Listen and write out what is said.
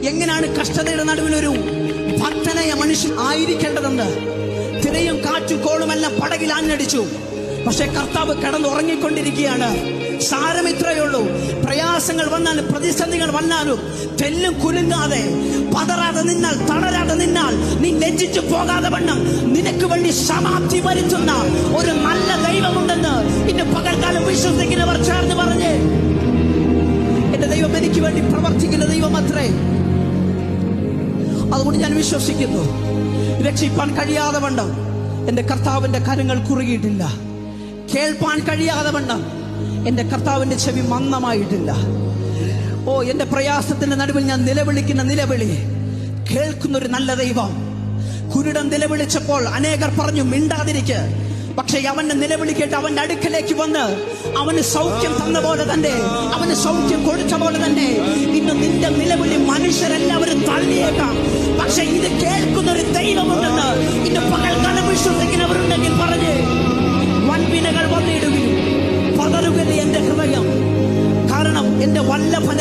എങ്ങനെയാണ് കഷ്ടതയുടെ നടുവിലൊരു ഭക്തനായ മനുഷ്യൻ ആയിരിക്കേണ്ടതെന്ന്. തിരയും കാറ്റും കോളുമെല്ലാം പടകിൽ ആഞ്ഞടിച്ചു. പക്ഷെ കർത്താവ് കിടന്നുറങ്ങിക്കൊണ്ടിരിക്കുകയാണ്. സാരമിത്രയേ ഉള്ളൂ. പ്രയാസങ്ങൾ വന്നാലും പ്രതിസന്ധികൾ വന്നാലും തെല്ലും കുലുങ്ങാതെ പതറാതെ നിന്നാൽ, തളരാതെ നിന്നാൽ, നീ ലജ്ജിച്ചു പോകാതെ വണ്ണം നിനക്ക് വേണ്ടി സമാപ്തി വരുത്തുന്ന ഒരു നല്ല ദൈവമുണ്ടെന്ന് ഇന്ന് പകൽക്കാലം വിശ്വസിക്കുന്നവർ ചേർന്ന് പറഞ്ഞ്, എന്റെ ദൈവം എനിക്ക് വേണ്ടി പ്രവർത്തിക്കുന്ന ദൈവം അത്രേ. അതുകൊണ്ട് ഞാൻ വിശ്വസിക്കുന്നു, രക്ഷിപ്പാൻ കഴിയാതെ വണ്ണം എന്റെ കർത്താവിന്റെ കരങ്ങൾ കുറുകിയിട്ടില്ല. കേൾപ്പാൻ കഴിയാതെ വണ്ണം എന്റെ കർത്താവിന്റെ ചെവി മന്ദമായിട്ടില്ല. എന്റെ പ്രയാസത്തിന്റെ നടുവിൽ ഞാൻ നിലവിളിക്കുന്ന നിലവിളി കേൾക്കുന്നൊരു നല്ല ദൈവം. കുരുടൻ നിലവിളിച്ചപ്പോൾ അനേകർ പറഞ്ഞു മിണ്ടാതിരിക്ക്. പക്ഷെ അവന്റെ നിലവിളി കേട്ട് അവന്റെ അടുക്കലേക്ക് വന്ന് അവന് സൗഖ്യം തന്ന പോലെ തന്നെ, അവന് സൗഖ്യം കൊടുത്ത പോലെ തന്നെ ഇന്ന് നിന്റെ നിലവിളി മനുഷ്യരെല്ലാവരും തള്ളിയേക്കാം. പക്ഷെ ഇത് കേൾക്കുന്ന ഒരു ദൈവമുണ്ടെന്ന് ഇന്ന് പകൽക്കാലം വിശ്വസിക്കുന്നവരുണ്ടെങ്കിൽ പറഞ്ഞ്, വൻപിനകൾ വന്നിടുകയും പതറുകയില്ല എന്റെ ഹൃദയം. കാരണം എന്റെ വല്ലഭൻ